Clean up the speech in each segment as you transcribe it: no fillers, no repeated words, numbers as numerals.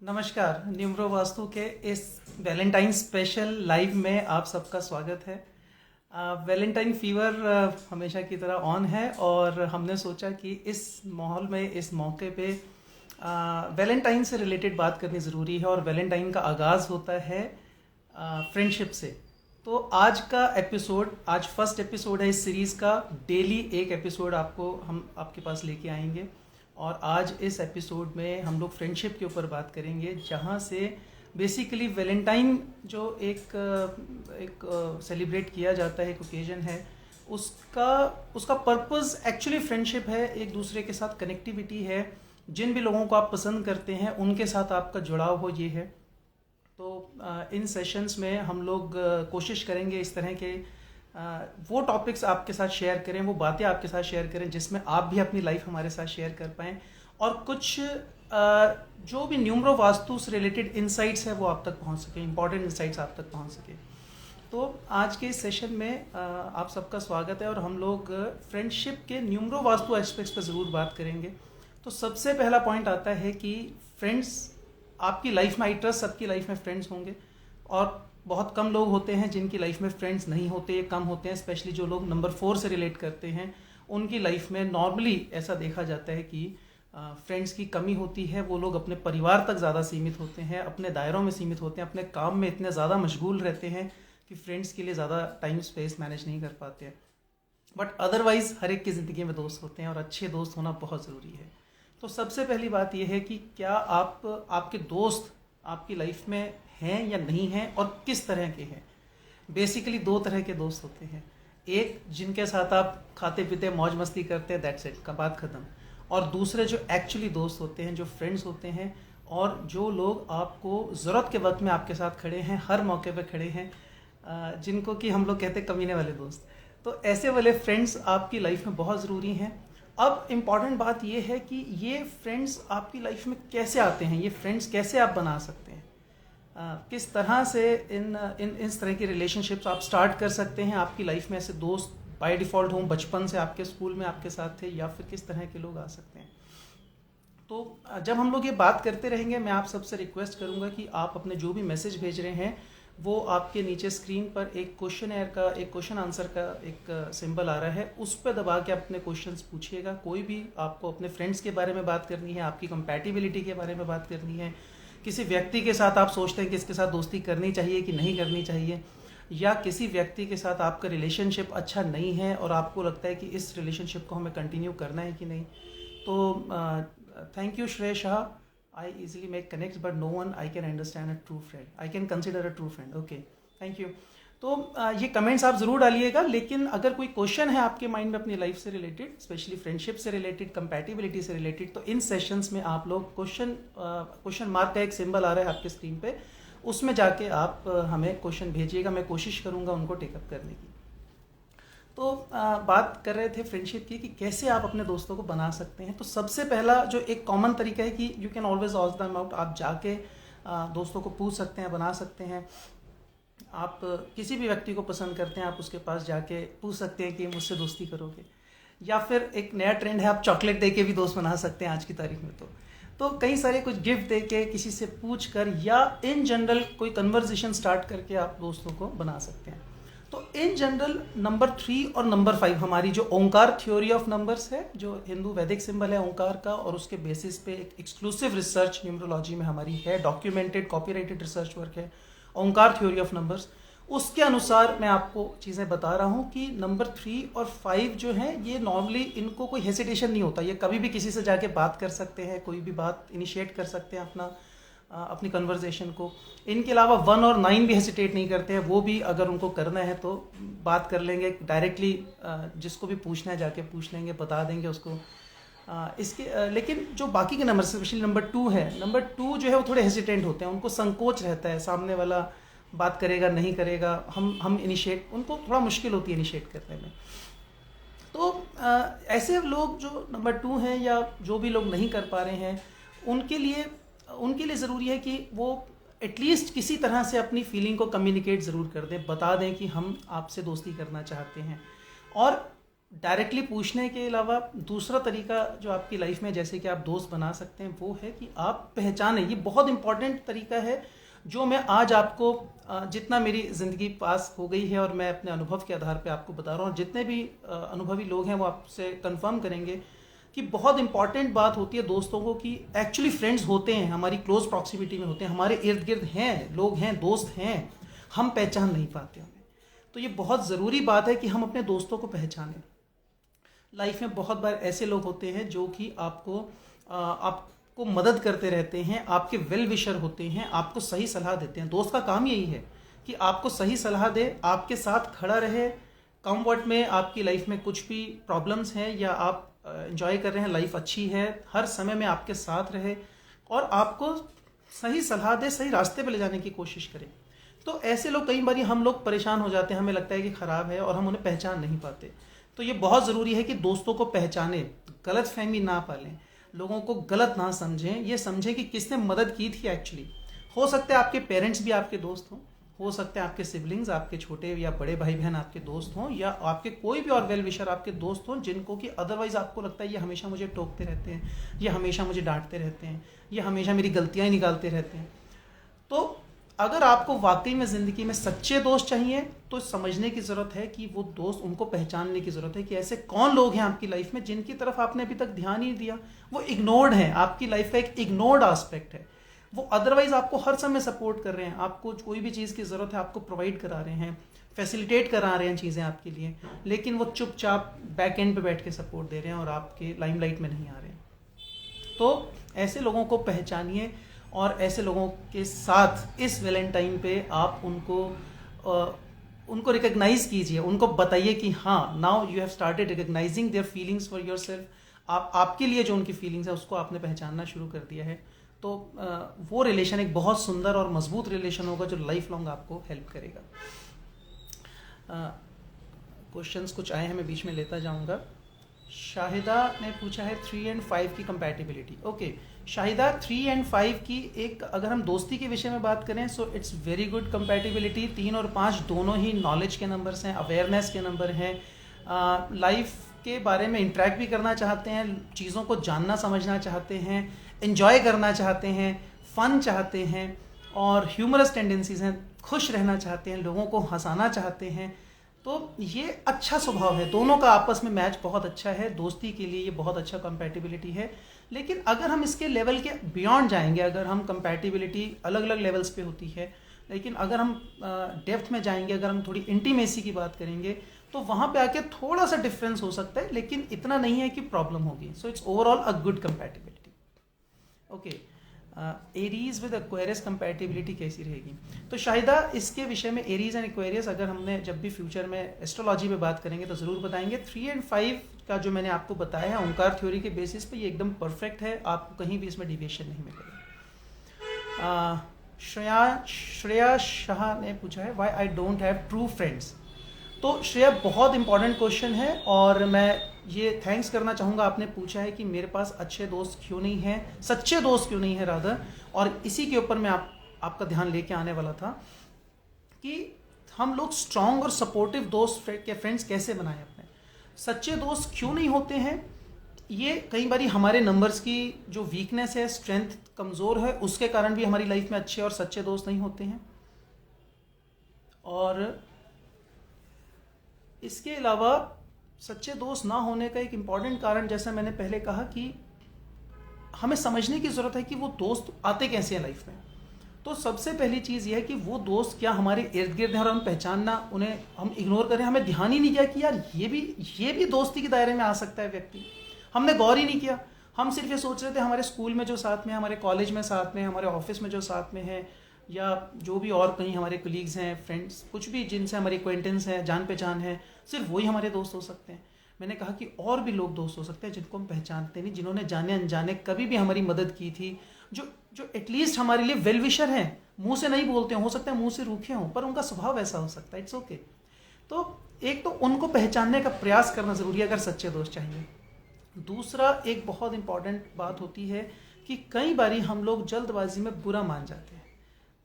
नमस्कार। न्यूमरो वास्तु के इस वैलेंटाइन स्पेशल लाइव में आप सबका स्वागत है। वैलेंटाइन फीवर हमेशा की तरह ऑन है और हमने सोचा कि इस माहौल में, इस मौके पे वैलेंटाइन से रिलेटेड बात करनी ज़रूरी है। और वैलेंटाइन का आगाज़ होता है फ्रेंडशिप से। तो आज का एपिसोड, आज फर्स्ट एपिसोड है इस सीरीज़ का। डेली एक एपिसोड हम आपके पास लेके आएंगे और आज इस एपिसोड में हम लोग फ्रेंडशिप के ऊपर बात करेंगे, जहाँ से बेसिकली वैलेंटाइन जो एक सेलिब्रेट किया जाता है, एक ओकेजन है, उसका पर्पस एक्चुअली फ्रेंडशिप है, एक दूसरे के साथ कनेक्टिविटी है। जिन भी लोगों को आप पसंद करते हैं उनके साथ आपका जुड़ाव हो, ये है। तो इन सेशंस में हम लोग कोशिश करेंगे इस तरह के वो टॉपिक्स आपके साथ शेयर करें, वो बातें आपके साथ शेयर करें जिसमें आप भी अपनी लाइफ हमारे साथ शेयर कर पाएँ और कुछ जो भी न्यूमरो वास्तु से रिलेटेड इंसाइट्स है वो आप तक पहुंच सके, इंपॉर्टेंट इंसाइट्स आप तक पहुंच सके। तो आज के इस सेशन में आप सबका स्वागत है और हम लोग फ्रेंडशिप के न्यूमरो वास्तु एस्पेक्ट्स पर ज़रूर बात करेंगे। तो सबसे पहला पॉइंट आता है कि फ्रेंड्स आपकी लाइफ में, आई ट्रस्ट सबकी लाइफ में फ्रेंड्स होंगे और बहुत कम लोग होते हैं जिनकी लाइफ में फ्रेंड्स नहीं होते, कम होते हैं। स्पेशली जो लोग नंबर 4 से रिलेट करते हैं उनकी लाइफ में नॉर्मली ऐसा देखा जाता है कि फ्रेंड्स की कमी होती है। वो लोग अपने परिवार तक ज़्यादा सीमित होते हैं, अपने दायरों में सीमित होते हैं, अपने काम में इतने ज़्यादा मशगूल रहते हैं कि फ्रेंड्स के लिए ज़्यादा टाइम स्पेस मैनेज नहीं कर पाते हैं। बट अदरवाइज़ हर एक की ज़िंदगी में दोस्त होते हैं और अच्छे दोस्त होना बहुत ज़रूरी है। तो सबसे पहली बात यह है कि क्या आपके दोस्त आपकी लाइफ में हैं या नहीं हैं और किस तरह के हैं। बेसिकली 2 तरह के दोस्त होते हैं। एक जिनके साथ आप खाते पीते मौज मस्ती करते हैं, दैट्स इट, का बात ख़त्म। और दूसरे जो एक्चुअली दोस्त होते हैं, जो फ्रेंड्स होते हैं और जो लोग आपको ज़रूरत के वक्त में आपके साथ खड़े हैं, हर मौके पे खड़े हैं, जिनको कि हम लोग कहते हैं कमीने वाले दोस्त। तो ऐसे वाले फ्रेंड्स आपकी लाइफ में बहुत ज़रूरी हैं। अब इम्पॉर्टेंट बात ये है कि ये फ्रेंड्स आपकी लाइफ में कैसे आते हैं, ये फ्रेंड्स कैसे आप बना सकते हैं, किस तरह से इस तरह की रिलेशनशिप्स आप स्टार्ट कर सकते हैं। आपकी लाइफ में ऐसे दोस्त बाय डिफ़ॉल्ट हों, बचपन से आपके स्कूल में आपके साथ थे, या फिर किस तरह के लोग आ सकते हैं। तो जब हम लोग ये बात करते रहेंगे, मैं आप सबसे रिक्वेस्ट करूंगा कि आप अपने जो भी मैसेज भेज रहे हैं वो आपके नीचे स्क्रीन पर एक क्वेश्चन आंसर का एक सिंबल आ रहा है, उस पर दबा के अपने क्वेश्चंस पूछिएगा। कोई भी आपको अपने फ्रेंड्स के बारे में बात करनी है, आपकी कंपैटिबिलिटी के बारे में बात करनी है, किसी व्यक्ति के साथ आप सोचते हैं कि इसके साथ दोस्ती करनी चाहिए कि नहीं करनी चाहिए, या किसी व्यक्ति के साथ आपका रिलेशनशिप अच्छा नहीं है और आपको लगता है कि इस रिलेशनशिप को हमें कंटिन्यू करना है कि नहीं। तो थैंक यू श्रेय Shah. I easily make connects, but no one I can understand a true friend. I can consider a true friend. Okay, thank you. तो ये कमेंट्स आप ज़रूर डालिएगा। लेकिन अगर कोई क्वेश्चन है आपके माइंड में अपनी लाइफ से रिलेटेड, स्पेशली फ्रेंडशिप से रिलेटेड, कंपैटिबिलिटी से रिलेटेड, तो इन सेशंस में आप लोग क्वेश्चन मार्क का एक सिंबल आ रहा है आपके स्क्रीन पे, उसमें जाके आप हमें क्वेश्चन भेजिएगा। मैं कोशिश करूँगा उनको टेकअप करने की। तो बात कर रहे थे फ्रेंडशिप की कि कैसे आप अपने दोस्तों को बना सकते हैं। तो सबसे पहला जो एक कॉमन तरीका है कि you can always ask them out. आप जाके दोस्तों को पूछ सकते हैं, बना सकते हैं। आप किसी भी व्यक्ति को पसंद करते हैं, आप उसके पास जाके पूछ सकते हैं कि मुझसे दोस्ती करोगे। या फिर एक नया ट्रेंड है, आप चॉकलेट दे के भी दोस्त बना सकते हैं आज की तारीख में। तो कई सारे कुछ गिफ्ट दे के, किसी से पूछ कर, या इन जनरल कोई कन्वर्सेशन स्टार्ट करके आप दोस्तों को बना सकते हैं। तो इन जनरल नंबर 3 और नंबर 5 हमारी जो ओंकार थ्योरी ऑफ नंबर्स है, जो हिंदू वैदिक सिंबल है ओंकार का, और उसके बेसिस पे एक एक्सक्लूसिव रिसर्च न्यूमरोलॉजी में हमारी है, डॉक्यूमेंटेड कॉपीराइटेड रिसर्च वर्क है ओंकार थ्योरी ऑफ नंबर्स। उसके अनुसार मैं आपको चीज़ें बता रहा हूँ कि नंबर 3 और 5 जो हैं, ये नॉर्मली इनको कोई हेसिटेशन नहीं होता, ये कभी भी किसी से जाके बात कर सकते हैं, कोई भी बात इनिशिएट कर सकते हैं अपनी कन्वर्सेशन को। इनके अलावा 1 और 9 भी हेसिटेट नहीं करते हैं, वो भी अगर उनको करना है तो बात कर लेंगे डायरेक्टली, जिसको भी पूछना है जाके पूछ लेंगे, बता देंगे उसको। लेकिन जो बाकी के नंबर, स्पेशली नंबर 2 है, नंबर 2 जो है वो थोड़े हेसिटेंट होते हैं, उनको संकोच रहता है, सामने वाला बात करेगा नहीं करेगा, हम इनिशिएट, उनको थोड़ा मुश्किल होती है इनिशिएट करने में। तो ऐसे लोग जो नंबर 2 हैं या जो भी लोग नहीं कर पा रहे हैं, उनके लिए ज़रूरी है कि वो एटलीस्ट किसी तरह से अपनी फीलिंग को कम्युनिकेट ज़रूर कर दें, बता दें कि हम आपसे दोस्ती करना चाहते हैं। और डायरेक्टली पूछने के अलावा दूसरा तरीका जो आपकी लाइफ में जैसे कि आप दोस्त बना सकते हैं वो है कि आप पहचानें। ये बहुत इंपॉर्टेंट तरीका है जो मैं आज आपको जितना मेरी ज़िंदगी पास हो गई है और मैं अपने अनुभव के आधार पे आपको बता रहा हूँ, और जितने भी अनुभवी लोग हैं वो आपसे कंफर्म करेंगे कि बहुत इंपॉर्टेंट बात होती है दोस्तों को कि एक्चुअली फ्रेंड्स होते हैं, हमारी क्लोज प्रॉक्सिमिटी में होते हैं, हमारे इर्द गिर्द हैं, लोग हैं, दोस्त हैं, हम पहचान नहीं पाते उन्हें। तो ये बहुत ज़रूरी बात है कि हम अपने दोस्तों को पहचानें। लाइफ में बहुत बार ऐसे लोग होते हैं जो कि आपको मदद करते रहते हैं, आपके वेल विशर होते हैं, आपको सही सलाह देते हैं। दोस्त का काम यही है कि आपको सही सलाह दे, आपके साथ खड़ा रहे। कम वर्ड में आपकी लाइफ में कुछ भी प्रॉब्लम्स हैं या आप एंजॉय कर रहे हैं, लाइफ अच्छी है, हर समय में आपके साथ रहे और आपको सही सलाह दे, सही रास्ते पे ले जाने की कोशिश करे। तो ऐसे लोग कई बार हम लोग परेशान हो जाते हैं, हमें लगता है कि ख़राब है और हम उन्हें पहचान नहीं पाते। तो ये बहुत ज़रूरी है कि दोस्तों को पहचाने, गलत फहमी ना पालें, लोगों को गलत ना समझें, ये समझें कि किसने मदद की थी एक्चुअली। हो सकता है आपके पेरेंट्स भी आपके दोस्त हों, हो सकता है आपके सिबलिंग्स, आपके छोटे या बड़े भाई बहन आपके दोस्त हों, या आपके कोई भी और वेल विशर आपके दोस्त हों जिनको कि अदरवाइज आपको लगता है ये हमेशा मुझे टोकते रहते हैं, ये हमेशा मुझे डांटते रहते हैं, ये हमेशा मेरी गलतियाँ ही निकालते रहते हैं। तो अगर आपको वाकई में ज़िंदगी में सच्चे दोस्त चाहिए तो समझने की ज़रूरत है कि वो दोस्त, उनको पहचानने की ज़रूरत है कि ऐसे कौन लोग हैं आपकी लाइफ में जिनकी तरफ आपने अभी तक ध्यान ही नहीं दिया, वो इग्नोर्ड है, आपकी लाइफ का एक इग्नोर्ड एस्पेक्ट है। वो अदरवाइज आपको हर समय सपोर्ट कर रहे हैं, आपको कोई भी चीज़ की ज़रूरत है आपको प्रोवाइड करा रहे हैं, फैसिलिटेट करा रहे हैं चीज़ें आपके लिए, लेकिन वो चुपचाप बैक एंड पे बैठ के सपोर्ट दे रहे हैं और आपके लाइमलाइट में नहीं आ रहे हैं। तो ऐसे लोगों को पहचानिए और ऐसे लोगों के साथ इस वैलेंटाइन पे आप उनको रिकग्नाइज कीजिए, उनको बताइए कि हाँ, now you have started recognising their feelings for your self. आपके लिए जो उनकी फीलिंग्स है उसको आपने पहचानना शुरू कर दिया है। तो वो रिलेशन एक बहुत सुंदर और मजबूत रिलेशन होगा जो लाइफ लॉन्ग आपको हेल्प करेगा। क्वेश्चंस कुछ आए हैं, मैं बीच में लेता जाऊंगा। शाहिदा ने पूछा है 3 और 5 की कंपैटिबिलिटी। ओके शाहिदा, 3 और 5 की एक, अगर हम दोस्ती के विषय में बात करें so it's very good compatibility. 3 और 5 दोनों ही नॉलेज के नंबर्स हैं, अवेयरनेस के नंबर हैं, लाइफ के बारे में इंटरेक्ट भी करना चाहते हैं, चीज़ों को जानना समझना चाहते हैं, एंजॉय करना चाहते हैं, फन चाहते हैं और ह्यूमरस टेंडेंसीज हैं, खुश रहना चाहते हैं, लोगों को हंसाना चाहते हैं। तो ये अच्छा स्वभाव है, दोनों का आपस में मैच बहुत अच्छा है, दोस्ती के लिए ये बहुत अच्छा कंपैटिबिलिटी है। लेकिन अगर हम इसके लेवल के बियॉन्ड जाएंगे, अगर हम कंपैटिबिलिटी अलग अलग लेवल्स पे होती है, लेकिन अगर हम डेप्थ में जाएंगे, अगर हम थोड़ी इंटीमेसी की बात करेंगे तो वहाँ पे आके थोड़ा सा डिफरेंस हो सकता है, लेकिन इतना नहीं है कि प्रॉब्लम होगी। So it's overall a good compatibility. Okay, Aries with Aquarius compatibility कैसी रहेगी? तो शायदा इसके विषय में एरीज एंड एक्वेरियस अगर हमने जब भी फ्यूचर में एस्ट्रोलॉजी में बात करेंगे तो ज़रूर बताएंगे। 3 और 5 का जो मैंने आपको बताया है ओंकार थ्योरी के बेसिस पे ये एकदम परफेक्ट है, आपको कहीं भी इसमें डिविएशन नहीं मिलेगा। श्रेया शाह ने पूछा है why I don't have true friends. तो श्रेया, बहुत इंपॉर्टेंट क्वेश्चन है और मैं ये थैंक्स करना चाहूँगा, आपने पूछा है कि मेरे पास अच्छे दोस्त क्यों नहीं हैं, सच्चे दोस्त क्यों नहीं है रादर। और इसी के ऊपर मैं आपका ध्यान लेके आने वाला था कि हम लोग स्ट्रांग और सपोर्टिव दोस्त के फ्रेंड्स कैसे बनाएं अपने। सच्चे दोस्त क्यों नहीं होते हैं, ये कई बार हमारे नंबर्स की जो वीकनेस है, स्ट्रेंथ कमज़ोर है, उसके कारण भी हमारी लाइफ में अच्छे और सच्चे दोस्त नहीं होते हैं। और इसके अलावा सच्चे दोस्त ना होने का एक इम्पॉर्टेंट कारण, जैसा मैंने पहले कहा, कि हमें समझने की ज़रूरत है कि वो दोस्त आते कैसे हैं लाइफ में। तो सबसे पहली चीज़ ये है कि वो दोस्त क्या हमारे इर्द गिर्द हैं और हम पहचानना, उन्हें हम इग्नोर करें, हमें ध्यान ही नहीं किया कि यार ये भी दोस्ती के दायरे में आ सकता है व्यक्ति, हमने गौर ही नहीं किया। हम सिर्फ ये सोच रहे थे हमारे स्कूल में जो साथ में, हमारे कॉलेज में साथ में, हमारे ऑफिस में जो साथ में है, या जो भी और कहीं हमारे कलीग्स हैं, फ्रेंड्स, कुछ भी जिनसे हमारी एक्वेंटेंस है, जान पहचान है, सिर्फ वही हमारे दोस्त हो सकते हैं। मैंने कहा कि और भी लोग दोस्त हो सकते हैं जिनको हम पहचानते नहीं, जिन्होंने जाने अनजाने कभी भी हमारी मदद की थी, जो एटलीस्ट हमारे लिए वेल विशर हैं, मुंह से नहीं बोलते हो सकता है मुंह से रूखे हों, पर उनका स्वभाव ऐसा हो सकता है, इट्स ओके। तो एक तो उनको पहचानने का प्रयास करना ज़रूरी है अगर सच्चे दोस्त चाहिए। दूसरा, एक बहुत इंपॉर्टेंट बात होती है कि कई बारी हम लोग जल्दबाजी में बुरा मान जाते हैं।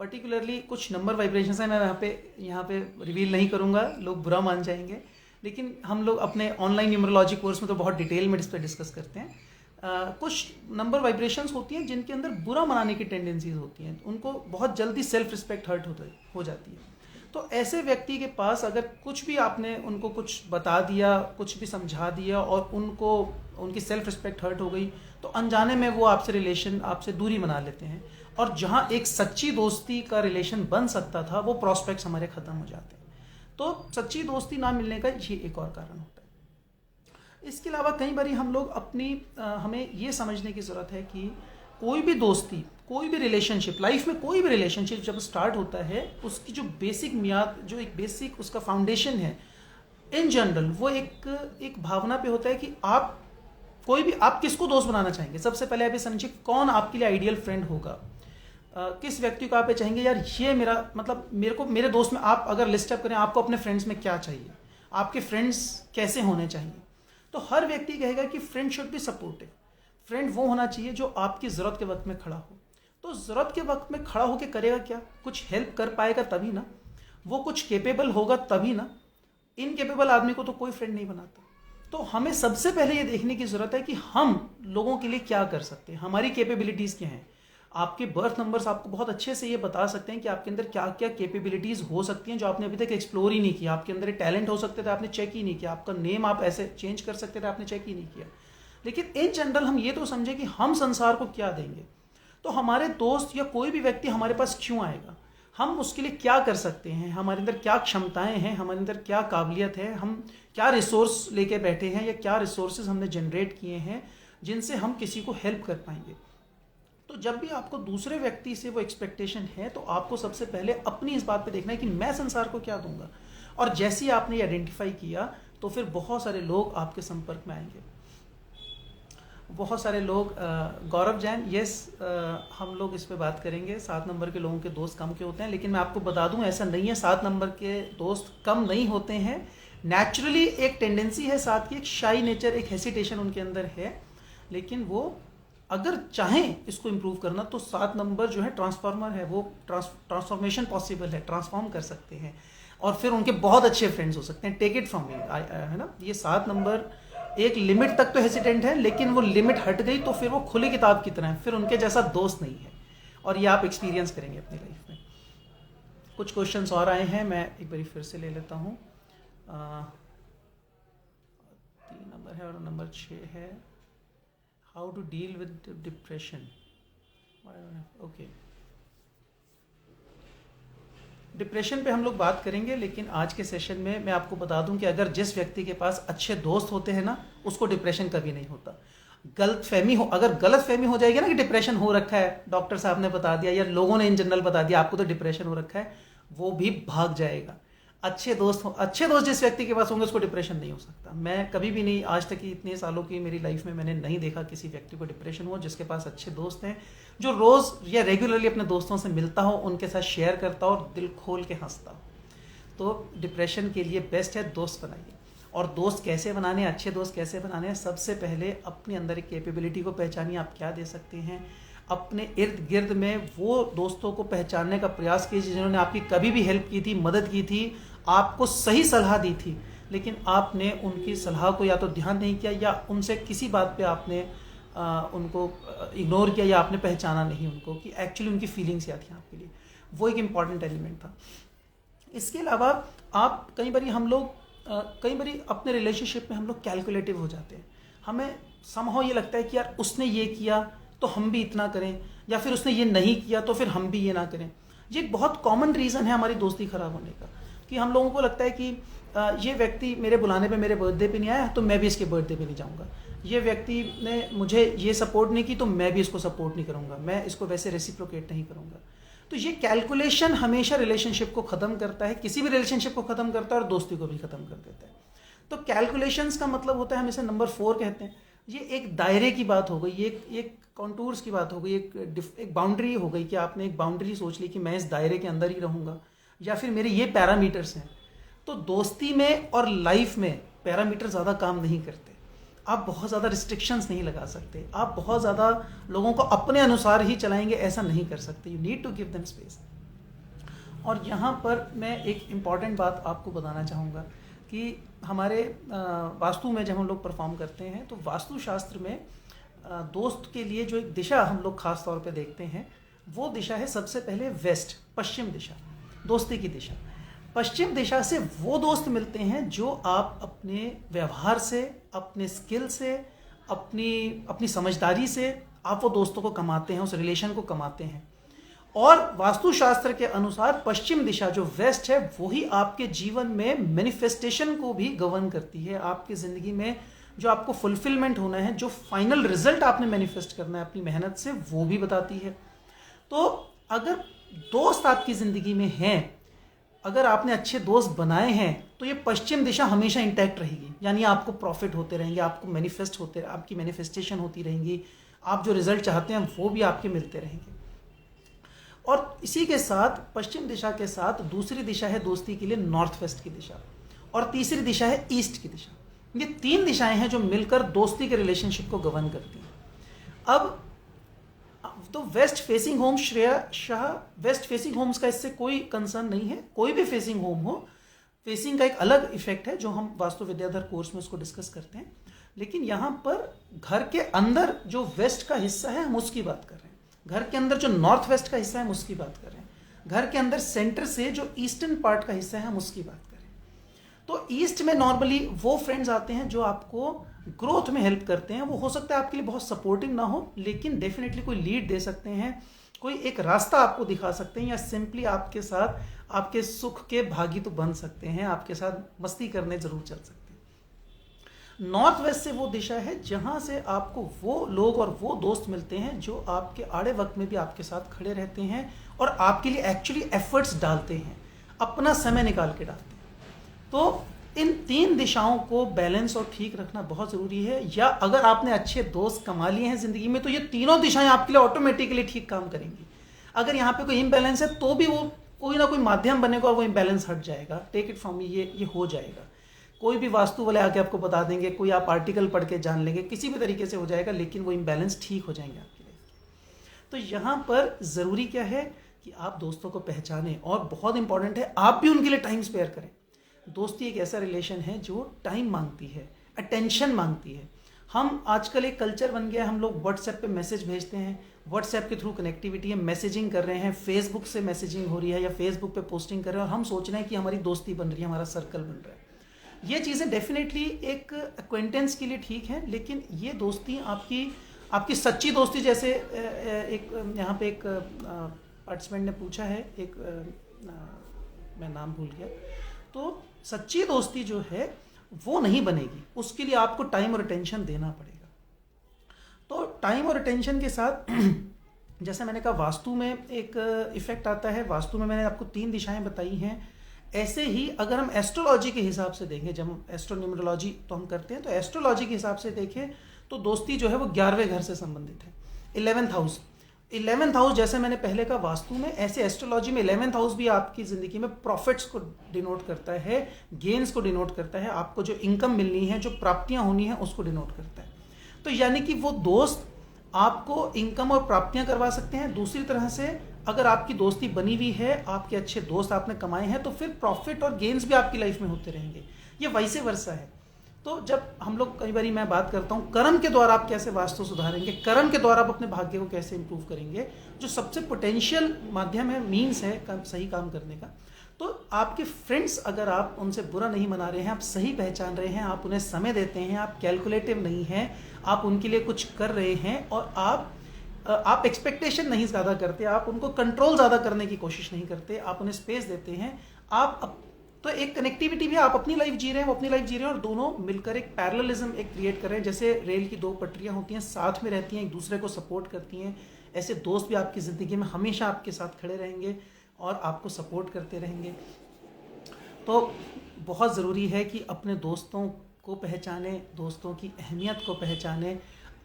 पर्टिकुलरली कुछ नंबर वाइब्रेशंस हैं, मैं यहाँ पे रिवील नहीं करूँगा, लोग बुरा मान जाएंगे, लेकिन हम लोग अपने ऑनलाइन न्यूमरोलॉजी कोर्स में तो बहुत डिटेल में इस पर डिस्कस करते हैं। कुछ नंबर वाइब्रेशंस होती हैं जिनके अंदर बुरा मनाने की टेंडेंसीज होती हैं, उनको बहुत जल्दी सेल्फ रिस्पेक्ट हर्ट हो जाती है। तो ऐसे व्यक्ति के पास अगर कुछ भी आपने उनको कुछ बता दिया, कुछ भी समझा दिया और उनको उनकी सेल्फ रिस्पेक्ट हर्ट हो गई, तो अनजाने में वो आपसे दूरी बना लेते हैं, और जहाँ एक सच्ची दोस्ती का रिलेशन बन सकता था वो प्रॉस्पेक्ट्स हमारे ख़त्म हो जाते हैं। तो सच्ची दोस्ती ना मिलने का ये एक और कारण होता है। इसके अलावा कई बार हम लोग हमें ये समझने की ज़रूरत है कि कोई भी दोस्ती, कोई भी रिलेशनशिप, लाइफ में कोई भी रिलेशनशिप जब स्टार्ट होता है, उसकी जो बेसिक मियाद, जो एक बेसिक उसका फाउंडेशन है इन जनरल, वो एक भावना पे होता है कि आप किसको दोस्त बनाना चाहेंगे। सबसे पहले आप ये समझिए कौन आपके लिए आइडियल फ्रेंड होगा, किस व्यक्ति को आप चाहेंगे यार ये मेरा मतलब मेरे दोस्त में, आप अगर लिस्ट अप करें आपको अपने फ्रेंड्स में क्या चाहिए, आपके फ्रेंड्स कैसे होने चाहिए, तो हर व्यक्ति कहेगा कि friend should be supportive. Friend वो होना चाहिए जो आपकी ज़रूरत के वक्त में खड़ा हो। तो ज़रूरत के वक्त में खड़ा होकर करेगा क्या, कुछ हेल्प कर पाएगा तभी ना, वो कुछ केपेबल होगा तभी ना। इनकेपेबल आदमी को तो कोई फ्रेंड नहीं बनाता। तो हमें सबसे पहले ये देखने की ज़रूरत है कि हम लोगों के लिए क्या कर सकते हैं, हमारी कैपेबिलिटीज़ क्या हैं। आपके बर्थ नंबर्स आपको बहुत अच्छे से ये बता सकते हैं कि आपके अंदर क्या क्या कैपेबिलिटीज़ हो सकती हैं जो आपने अभी तक एक्सप्लोर ही नहीं किया। आपके अंदर टैलेंट हो सकते थे, आपने चेक ही नहीं किया। आपका नेम आप ऐसे चेंज कर सकते थे, आपने चेक ही नहीं किया। लेकिन इन जनरल हम ये तो समझे कि हम संसार को क्या देंगे, तो हमारे दोस्त या कोई भी व्यक्ति हमारे पास क्यों आएगा, हम उसके लिए क्या कर सकते हैं, हमारे अंदर क्या क्षमताएं हैं, हमारे अंदर क्या काबिलियत है, हम क्या रिसोर्स लेके बैठे हैं या क्या रिसोर्सेज हमने जनरेट किए हैं जिनसे हम किसी को हेल्प कर पाएंगे। तो जब भी आपको दूसरे व्यक्ति से वो एक्सपेक्टेशन है, तो आपको सबसे पहले अपनी इस बात पे देखना है कि मैं संसार को क्या दूंगा। और जैसे ही आपने ये आइडेंटिफाई किया, तो फिर बहुत सारे लोग आपके संपर्क में आएंगे। बहुत सारे लोग, गौरव जैन, यस, हम लोग इस पे बात करेंगे। 7 नंबर के लोगों के दोस्त कम क्यों होते हैं, लेकिन मैं आपको बता दूं ऐसा नहीं है, 7 नंबर के दोस्त कम नहीं होते हैं। नेचुरली एक टेंडेंसी है 7 की, एक शाई नेचर, एक हेसिटेशन उनके अंदर है, लेकिन वो अगर चाहें इसको इम्प्रूव करना तो 7 नंबर जो है ट्रांसफार्मर है, वो ट्रांसफॉर्मेशन पॉसिबल है, ट्रांसफॉर्म कर सकते हैं और फिर उनके बहुत अच्छे फ्रेंड्स हो सकते हैं। टेक इट फ्रॉम मी, है ना। ये 7 नंबर एक लिमिट तक तो हेसिडेंट है, लेकिन वो लिमिट हट गई तो फिर वो खुली किताब की तरह है, फिर उनके जैसा दोस्त नहीं है। और ये आप एक्सपीरियंस करेंगे अपनी लाइफ में। कुछ क्वेश्चंस और आए हैं, मैं एक बार फिर से ले लेता हूँ। 3 नंबर है और नंबर 6 है, how to deal with depression. Okay, depression पे हम लोग बात करेंगे, लेकिन आज के सेशन में मैं आपको बता दूं कि अगर जिस व्यक्ति के पास अच्छे दोस्त होते हैं ना, उसको डिप्रेशन कभी नहीं होता। अगर गलत फहमी हो जाएगी ना कि डिप्रेशन हो रखा है, डॉक्टर साहब ने बता दिया या लोगों ने इन जनरल बता दिया आपको तो डिप्रेशन हो रखा है, वो भी भाग जाएगा। अच्छे दोस्त जिस व्यक्ति के पास होंगे उसको डिप्रेशन नहीं हो सकता। मैं कभी भी नहीं, आज तक की इतने सालों की मेरी लाइफ में मैंने नहीं देखा किसी व्यक्ति को डिप्रेशन हो जिसके पास अच्छे दोस्त हैं, जो रोज़ या रेगुलरली अपने दोस्तों से मिलता हो, उनके साथ शेयर करता हो और दिल खोल के हंसता हो। तो डिप्रेशन के लिए बेस्ट है दोस्त बनाइए। और दोस्त कैसे बनाने हैं, अच्छे दोस्त कैसे बनाने हैं, सबसे पहले अपने अंदर एक कैपेबिलिटी को पहचानिए, आप क्या दे सकते हैं। अपने इर्द गिर्द में वो दोस्तों को पहचानने का प्रयास कीजिए जिन्होंने आपकी कभी भी हेल्प की थी, मदद की थी, आपको सही सलाह दी थी, लेकिन आपने उनकी सलाह को या तो ध्यान नहीं किया या उनसे किसी बात पे आपने उनको इग्नोर किया या आपने पहचाना नहीं उनको कि एक्चुअली उनकी फीलिंग्स क्या थी आपके लिए। वो एक इम्पॉर्टेंट एलिमेंट था। इसके अलावा आप कई बार अपने रिलेशनशिप में हम लोग कैलकुलेटिव हो जाते हैं। हमें समहाउ ये लगता है कि यार उसने ये किया तो हम भी इतना करें, या फिर उसने ये नहीं किया तो फिर हम भी ये ना करें। ये एक बहुत कॉमन रीज़न है हमारी दोस्ती खराब होने का, कि हम लोगों को लगता है कि ये व्यक्ति मेरे बुलाने पे, मेरे बर्थडे पे नहीं आया तो मैं भी इसके बर्थडे पे नहीं जाऊंगा। ये व्यक्ति ने मुझे ये सपोर्ट नहीं की तो मैं भी इसको सपोर्ट नहीं करूंगा, मैं इसको वैसे रेसिप्रोकेट नहीं करूंगा। तो ये कैलकुलेशन हमेशा रिलेशनशिप को ख़त्म करता है, किसी भी रिलेशनशिप को ख़त्म करता है और दोस्ती को भी ख़त्म कर देता है। तो कैलकुलेशंस का मतलब होता है, हम इसे नंबर 4 कहते हैं। ये एक दायरे की बात हो गई, एक कॉन्टूर्स की बात हो गई, एक बाउंड्री हो गई कि आपने एक बाउंड्री सोच ली कि मैं इस दायरे के अंदर ही रहूँगा, या फिर मेरे ये पैरामीटर्स हैं। तो दोस्ती में और लाइफ में पैरामीटर ज़्यादा काम नहीं करते। आप बहुत ज़्यादा रिस्ट्रिक्शंस नहीं लगा सकते, आप बहुत ज़्यादा लोगों को अपने अनुसार ही चलाएंगे, ऐसा नहीं कर सकते। You need to give them space. और यहाँ पर मैं एक इम्पॉर्टेंट बात आपको बताना चाहूँगा कि हमारे वास्तु में जब हम लोग परफॉर्म करते हैं तो वास्तुशास्त्र में दोस्त के लिए जो एक दिशा हम लोग खास तौर पे देखते हैं वो दिशा है सबसे पहले वेस्ट, पश्चिम दिशा, दोस्ती की दिशा। पश्चिम दिशा से वो दोस्त मिलते हैं जो आप अपने व्यवहार से, अपने स्किल से, अपनी समझदारी से आप वो दोस्तों को कमाते हैं, उस रिलेशन को कमाते हैं। और वास्तुशास्त्र के अनुसार पश्चिम दिशा जो वेस्ट है वही आपके जीवन में मैनिफेस्टेशन को भी गवर्न करती है। आपकी ज़िंदगी में जो आपको फुलफिलमेंट होना है, जो फाइनल रिजल्ट आपने मैनिफेस्ट करना है अपनी मेहनत से, वो भी बताती है। तो अगर दोस्त आपकी ज़िंदगी में हैं, अगर आपने अच्छे दोस्त बनाए हैं तो ये पश्चिम दिशा हमेशा इंटैक्ट रहेगी, यानी आपको प्रॉफिट होते रहेंगे, आपको मैनिफेस्ट होते, आपकी मैनिफेस्टेशन होती रहेंगी, आप जो रिजल्ट चाहते हैं वो भी आपके मिलते रहेंगे। और इसी के साथ पश्चिम दिशा के साथ दूसरी दिशा है दोस्ती के लिए नॉर्थ वेस्ट की दिशा, और तीसरी दिशा है ईस्ट की दिशा। ये तीन दिशाएं हैं जो मिलकर दोस्ती के रिलेशनशिप को गवर्न करती हैं। अब तो west facing home, Shreya Shah, west facing homes का इससे कोई कंसर्न नहीं है। कोई भी फेसिंग होम हो, फेसिंग का एक अलग इफेक्ट है जो हम वास्तु विद्याधर कोर्स में उसको डिस्कस करते हैं। लेकिन यहाँ पर घर के अंदर जो वेस्ट का हिस्सा है हम उसकी बात कर रहे हैं, घर के अंदर जो नॉर्थ वेस्ट का हिस्सा है हम उसकी बात कर रहे हैं, घर के अंदर सेंटर से जो ईस्टर्न पार्ट का हिस्सा है हम उसकी बात कर रहे हैं। तो ईस्ट में नॉर्मली वो फ्रेंड्स आते हैं जो आपको ग्रोथ में हेल्प करते हैं। वो हो सकता है आपके लिए बहुत सपोर्टिव ना हो, लेकिन डेफिनेटली कोई लीड दे सकते हैं, कोई एक रास्ता आपको दिखा सकते हैं, या सिंपली आपके साथ आपके सुख के भागी तो बन सकते हैं, आपके साथ मस्ती करने जरूर चल सकते हैं। नॉर्थ वेस्ट से वो दिशा है जहां से आपको वो लोग और वो दोस्त मिलते हैं जो आपके आड़े वक्त में भी आपके साथ खड़े रहते हैं और आपके लिए एक्चुअली एफर्ट्स डालते हैं, अपना समय निकाल के डालते हैं। तो इन तीन दिशाओं को बैलेंस और ठीक रखना बहुत ज़रूरी है। या अगर आपने अच्छे दोस्त कमा लिए हैं ज़िंदगी में तो ये तीनों दिशाएं आपके लिए ऑटोमेटिकली ठीक काम करेंगी। अगर यहाँ पे कोई इम्बैलेंस है तो भी वो कोई ना कोई माध्यम बनेगा और वो इम्बैलेंस हट जाएगा। टेक इट फ्रॉम मी, ये हो जाएगा। कोई भी वास्तु वाले आके आपको बता देंगे, कोई आप आर्टिकल पढ़ के जान लेंगे, किसी भी तरीके से हो जाएगा, लेकिन वो इम्बैलेंस ठीक हो जाएंगे आपके लिए। तो यहाँ पर ज़रूरी क्या है कि आप दोस्तों को पहचानें, और बहुत इंपॉर्टेंट है आप भी उनके लिए टाइम स्पेयर करें। दोस्ती एक ऐसा रिलेशन है जो टाइम मांगती है, अटेंशन मांगती है। हम आजकल एक कल्चर बन गया है, हम लोग व्हाट्सएप पे मैसेज भेजते हैं, व्हाट्सएप के थ्रू कनेक्टिविटी है, मैसेजिंग कर रहे हैं, फेसबुक से मैसेजिंग हो रही है या फेसबुक पे पोस्टिंग कर रहे हैं, और हम सोच रहे हैं कि हमारी दोस्ती बन रही है, हमारा सर्कल बन रहा है। ये चीज़ें डेफिनेटली एक एक्वेंटेंस के लिए ठीक है, लेकिन ये दोस्ती आपकी सच्ची दोस्ती, जैसे एक यहाँ पे एक पार्टिसिपेंट ने पूछा है, मैं नाम भूल गया, तो सच्ची दोस्ती जो है वो नहीं बनेगी, उसके लिए आपको टाइम और अटेंशन देना पड़ेगा। तो टाइम और अटेंशन के साथ जैसे मैंने कहा वास्तु में एक इफेक्ट आता है। वास्तु में मैंने आपको तीन दिशाएं बताई हैं। ऐसे ही अगर हम एस्ट्रोलॉजी के हिसाब से देखें, जब हम एस्ट्रोन्यूमरोलॉजी तो हम करते हैं, तो एस्ट्रोलॉजी के हिसाब से देखें तो दोस्ती जो है वो 11वें घर से संबंधित है, 11th हाउस। जैसे मैंने पहले कहा वास्तु में, ऐसे एस्ट्रोलॉजी में 11th हाउस भी आपकी ज़िंदगी में प्रॉफिट्स को डिनोट करता है, गेन्स को डिनोट करता है, आपको जो इनकम मिलनी है, जो प्राप्तियां होनी है उसको डिनोट करता है। तो यानी कि वो दोस्त आपको इनकम और प्राप्तियां करवा सकते हैं। दूसरी तरह से अगर आपकी दोस्ती बनी हुई है, आपके अच्छे दोस्त आपने कमाए हैं, तो फिर प्रॉफिट और गेन्स भी आपकी लाइफ में होते रहेंगे। ये वैसे वर्सा है। तो जब हम लोग, कई बारी मैं बात करता हूँ कर्म के द्वारा आप कैसे वास्तु सुधारेंगे, कर्म के द्वारा आप अपने भाग्य को कैसे इंप्रूव करेंगे, जो सबसे पोटेंशियल माध्यम है, मीन्स है सही काम करने का। तो आपके फ्रेंड्स, अगर आप उनसे बुरा नहीं मना रहे हैं, आप सही पहचान रहे हैं, आप उन्हें समय देते हैं, आप कैलकुलेटिव नहीं हैं, आप उनके लिए कुछ कर रहे हैं, और आप एक्सपेक्टेशन नहीं ज़्यादा करते, आप उनको कंट्रोल ज़्यादा करने की कोशिश नहीं करते, आप उन्हें स्पेस देते हैं, तो एक कनेक्टिविटी भी, आप अपनी लाइफ जी रहे हैं, वो अपनी लाइफ जी रहे हैं, और दोनों मिलकर एक पैरेललिज्म एक क्रिएट कर रहे हैं। जैसे रेल की दो पटरियां होती हैं, साथ में रहती हैं, एक दूसरे को सपोर्ट करती हैं, ऐसे दोस्त भी आपकी ज़िंदगी में हमेशा आपके साथ खड़े रहेंगे और आपको सपोर्ट करते रहेंगे। तो बहुत ज़रूरी है कि अपने दोस्तों को पहचाने, दोस्तों की अहमियत को पहचाने,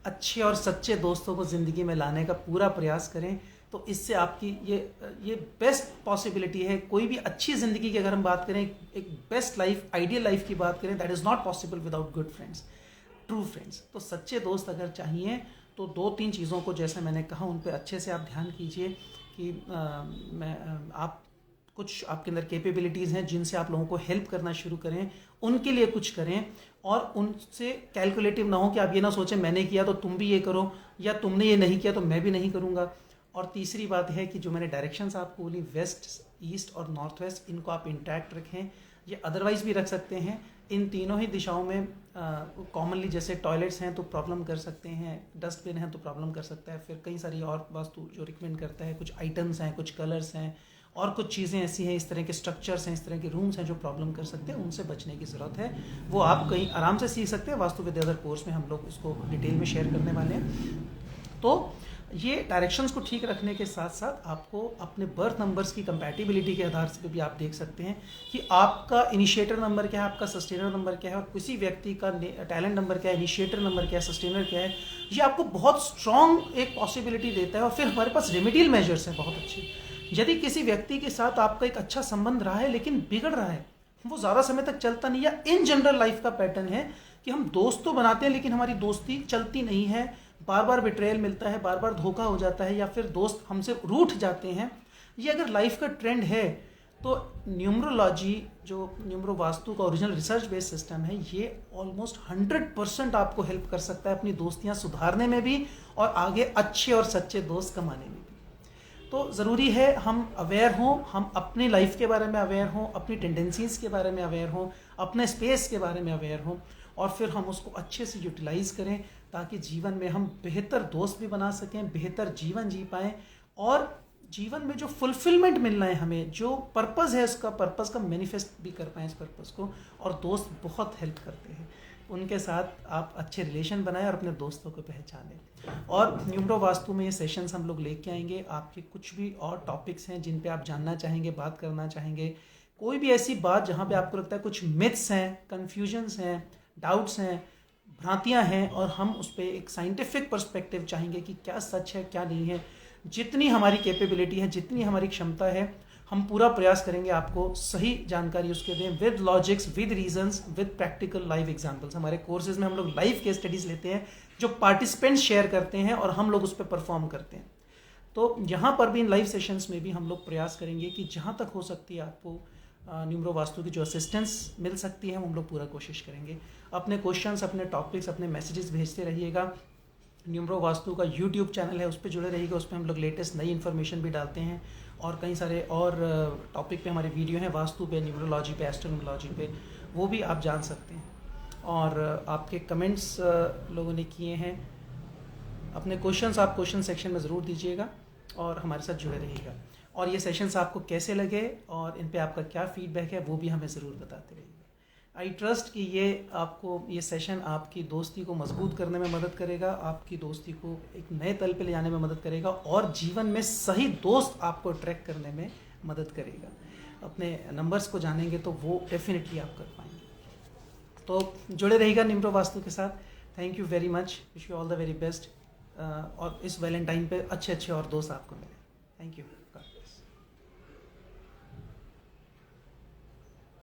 अच्छे और सच्चे दोस्तों को ज़िंदगी में लाने का पूरा प्रयास करें। तो इससे आपकी ये बेस्ट पॉसिबिलिटी है। कोई भी अच्छी ज़िंदगी की अगर हम बात करें, एक बेस्ट लाइफ, आइडियल लाइफ की बात करें, that is not possible without good friends, true friends. तो सच्चे दोस्त अगर चाहिए तो 2-3 चीज़ों को, जैसे मैंने कहा, उन पर अच्छे से आप ध्यान कीजिए कि आप कुछ आपके अंदर कैपेबिलिटीज़ हैं जिनसे आप लोगों को हेल्प करना शुरू करें, उनके लिए कुछ करें और उनसे कैलकुलेटिव ना हो कि आप ये ना सोचें मैंने किया तो तुम भी ये करो या तुमने ये नहीं किया तो मैं भी नहीं करूँगा। और तीसरी बात है कि जो मैंने डायरेक्शंस आपको बोली वेस्ट, ईस्ट और नॉर्थ वेस्ट, इनको आप इंटैक्ट रखें। ये अदरवाइज भी रख सकते हैं। इन तीनों ही दिशाओं में कॉमनली जैसे टॉयलेट्स हैं तो प्रॉब्लम कर सकते हैं, डस्टबिन है तो प्रॉब्लम कर सकता है, फिर कई सारी और वास्तु जो रिकमेंड करता है, कुछ आइटम्स हैं, कुछ कलर्स हैं और कुछ चीज़ें ऐसी हैं, इस तरह के स्ट्रक्चर्स हैं, इस तरह के रूम्स हैं जो प्रॉब्लम कर सकते हैं, उनसे बचने की ज़रूरत है। वो आप कहीं आराम से सीख सकते हैं। वास्तु विद्याधर कोर्स में हम लोग उसको डिटेल में शेयर करने वाले हैं। तो ये डायरेक्शंस को ठीक रखने के साथ साथ आपको अपने बर्थ नंबर्स की कंपैटिबिलिटी के आधार से भी आप देख सकते हैं कि आपका इनिशिएटर नंबर क्या है, आपका सस्टेनर नंबर क्या है और किसी व्यक्ति का टैलेंट नंबर क्या है, इनिशिएटर नंबर क्या है, सस्टेनर क्या है। ये आपको बहुत स्ट्रॉन्ग एक पॉसिबिलिटी देता है। और फिर हमारे पास रेमेडियल मेजर्स हैं बहुत अच्छे। यदि किसी व्यक्ति के साथ आपका एक अच्छा संबंध रहा है लेकिन बिगड़ रहा है, वो ज़्यादा समय तक चलता नहीं, या इन जनरल लाइफ का पैटर्न है कि हम दोस्त तो बनाते हैं लेकिन हमारी दोस्ती चलती नहीं है, बार बार बिट्रेयल मिलता है, बार बार धोखा हो जाता है या फिर दोस्त हमसे रूठ जाते हैं, ये अगर लाइफ का ट्रेंड है तो न्यूमरोलॉजी जो न्यूमरो वास्तु का ओरिजिनल रिसर्च बेस्ड सिस्टम है, ये ऑलमोस्ट 100% आपको हेल्प कर सकता है अपनी दोस्तियां सुधारने में भी और आगे अच्छे और सच्चे दोस्त कमाने में भी। तो ज़रूरी है हम अवेयर हों, हम अपनी लाइफ के बारे में अवेयर हों, अपनी टेंडेंसीज़ के बारे में अवेयर हों, अपने स्पेस के बारे में अवेयर हों और फिर हम उसको अच्छे से यूटिलाइज़ करें ताकि जीवन में हम बेहतर दोस्त भी बना सकें, बेहतर जीवन जी पाएँ और जीवन में जो फुलफिलमेंट मिलना है हमें, जो पर्पज़ है उसका पर्पज़ का मैनिफेस्ट भी कर पाएँ इस पर्पज़ को। और दोस्त बहुत हेल्प करते हैं, उनके साथ आप अच्छे रिलेशन बनाएं और अपने दोस्तों को पहचानें। और न्यूमरो वास्तु में ये सेशंस हम लोग लेके आएंगे। आपके कुछ भी और टॉपिक्स हैं जिन पे आप जानना चाहेंगे, बात करना चाहेंगे, कोई भी ऐसी बात जहाँ पे आपको लगता है कुछ मिथ्स हैं, कन्फ्यूजन्स हैं, डाउट्स हैं, भ्रांतियाँ हैं और हम उस पर एक साइंटिफिक पर्सपेक्टिव चाहेंगे कि क्या सच है क्या नहीं है, जितनी हमारी कैपेबिलिटी है, जितनी हमारी क्षमता है, हम पूरा प्रयास करेंगे आपको सही जानकारी उसके दें, with logics, with reasons, with practical live examples. हमारे कोर्सेज में हम लोग लाइव केस स्टडीज़ लेते हैं जो पार्टिसिपेंट्स शेयर करते हैं और हम लोग उस पर परफॉर्म करते हैं। तो यहाँ पर भी इन लाइव सेशंस में भी हम लोग प्रयास करेंगे कि जहाँ तक हो सकती है आपको न्यूमरो वास्तु की जो असिस्टेंस मिल सकती है हम लोग पूरा कोशिश करेंगे। अपने क्वेश्चंस, अपने टॉपिक्स, अपने मैसेजेस भेजते रहिएगा। न्यूमरो वास्तु का यूट्यूब चैनल है, उस पर जुड़े रहिएगा। उस पर हम लोग लेटेस्ट नई इन्फॉर्मेशन भी डालते हैं और कई सारे और टॉपिक पे हमारे वीडियो हैं, वास्तु पे, न्यूमरोलॉजी पे, एस्ट्रोनोमोलॉजी पे, वो भी आप जान सकते हैं। और आपके कमेंट्स लोगों ने किए हैं, अपने क्वेश्चंस आप क्वेश्चन सेक्शन में ज़रूर दीजिएगा और हमारे साथ जुड़े रहिएगा। और ये सेशंस आपको कैसे लगे और इन पे आपका क्या फीडबैक है वो भी हमें ज़रूर बताते रहिएगा। आई ट्रस्ट कि ये सेशन आपकी दोस्ती को मजबूत करने में मदद करेगा, आपकी दोस्ती को एक नए तल पे ले जाने में मदद करेगा और जीवन में सही दोस्त आपको अट्रैक्ट करने में मदद करेगा। अपने नंबर्स को जानेंगे तो वो डेफिनेटली आप कर पाएंगे। तो जुड़े रहिएगा न्यूमरो वास्तु के साथ। Thank you very much, wish you all the very best. और इस वैलेंटाइन पे अच्छे और दोस्त आपको मिले। Thank you.